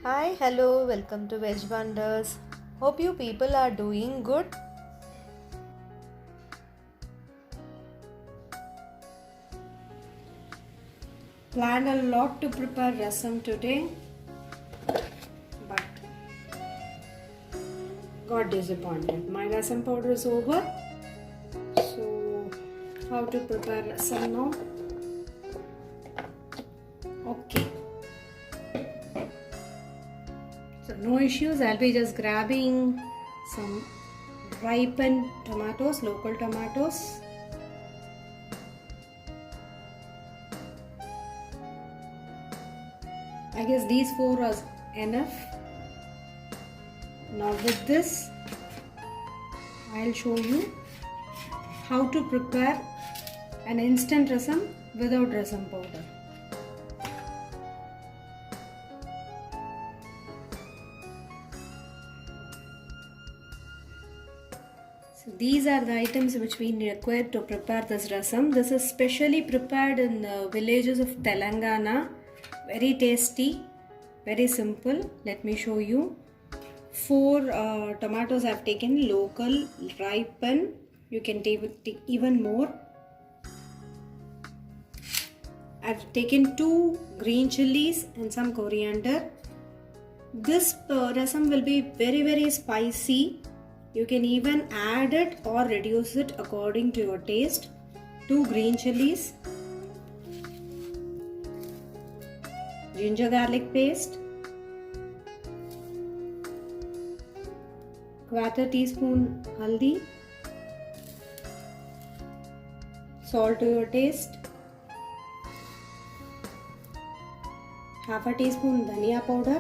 Hi, hello, welcome to Veg Wonders. Hope you people are doing good. Planned a lot to prepare rasam today, but got disappointed. My rasam powder is over. So, how to prepare rasam now? Okay. So, no issues. I'll be just grabbing some ripened tomatoes, local tomatoes. I guess these four are enough. Now with this, I'll show you how to prepare an instant rasam without rasam powder. So these are the items which we require to prepare this rasam. This is specially prepared in the villages of Telangana. Very tasty, very simple. Let me show you. 4 tomatoes I've taken, local, ripen. You can take even more. I've taken 2 green chilies and some coriander. This rasam will be very spicy. You can even add it or reduce it according to your taste. 2 green chilies, ginger garlic paste, 1/4 teaspoon haldi, salt to your taste, 1/2 teaspoon dhania powder,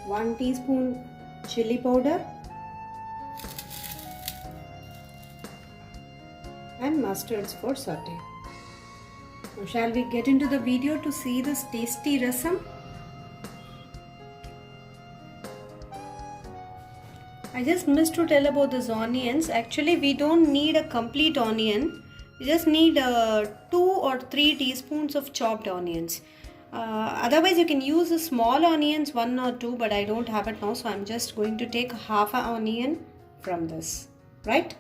1 teaspoon chili powder and mustards for saute. Now shall we get into the video to see this tasty rasam? I just missed to tell about these onions. Actually, we don't need a complete onion. We just need 2 or 3 teaspoons of chopped onions. Otherwise, you can use the small onions, 1 or 2, but I don't have it now, so I'm just going to take half an onion from this. Right?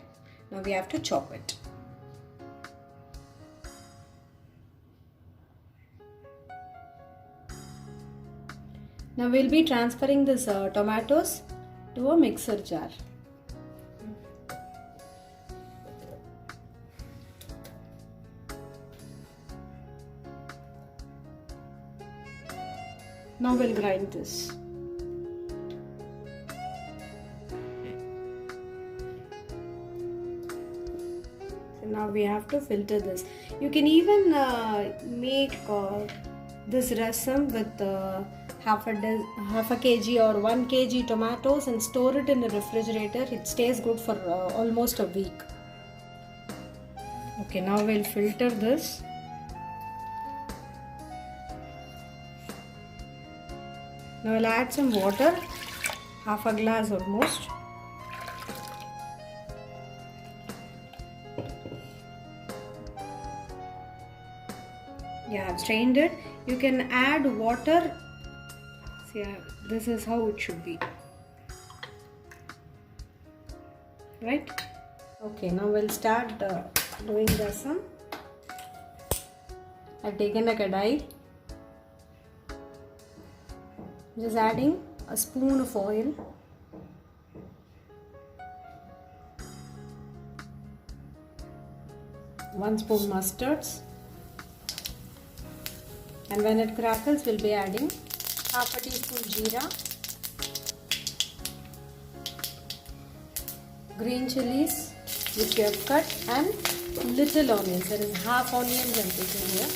Now we have to chop it. Now we'll be transferring this tomatoes to a mixer jar. Now we'll grind this. So now we have to filter this. You can even make this rasam with half a kg or 1 kg tomatoes and store it in the refrigerator. It stays good for almost a week. Okay, now we'll filter this. Now I'll add some water, half a glass almost. Yeah, I've strained it. You can add water. See, this is how it should be. Right? Okay, now we'll start doing rasam. I've taken a kadai. Just adding a spoon of oil. One spoon mustards. And when it crackles, we'll be adding half a teaspoon jeera, green chilies which we have cut, and little onions. There is half onions I'm taking here.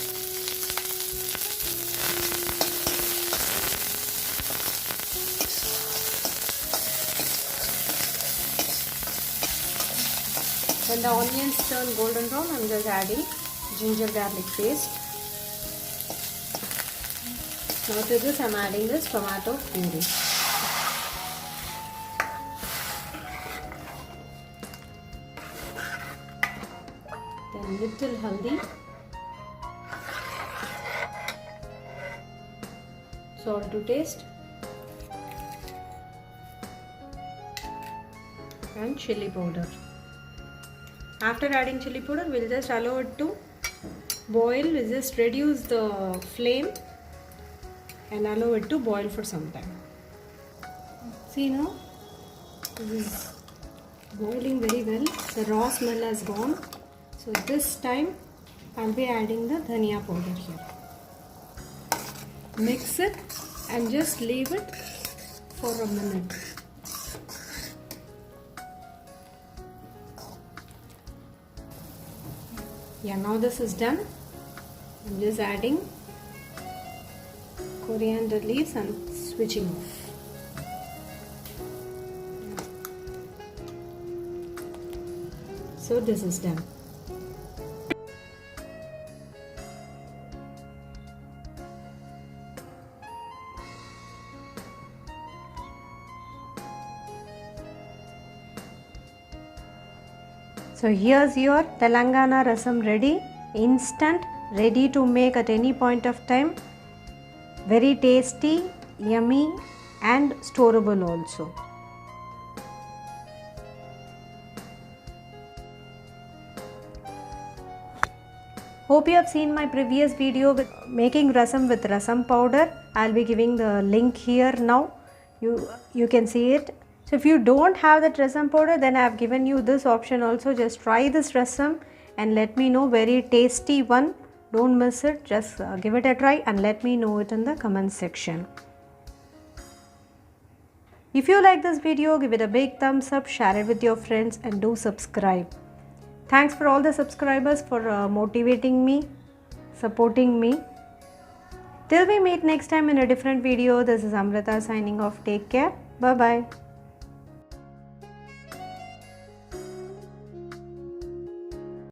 When the onions turn golden brown, I'm just adding ginger garlic paste. Now to this I'm adding this tomato puree. Then little haldi Salt to taste. And chili powder. After adding chili powder, we'll just allow it to boil. We'll just reduce the flame and allow it to boil for some time. See now, this is boiling very well. The raw smell has gone. So this time I'll be adding the dhania powder here. Mix it and just leave it for a minute. Yeah, now this is done. I'm just adding coriander leaves and switching off. So this is done. So here's your Telangana rasam ready, instant, ready to make at any point of time. Very tasty, yummy and storable also. Hope you have seen my previous video with making rasam with rasam powder. I'll be giving the link here now. You can see it. So if you don't have that rasam powder, then I have given you this option also. Just try this rasam and let me know. Very tasty one. Don't miss it. Just give it a try and let me know it in the comment section. If you like this video, give it a big thumbs up, share it with your friends and do subscribe. Thanks for all the subscribers for motivating me, supporting me. Till we meet next time in a different video, this is Amrita signing off. Take care. Bye-bye.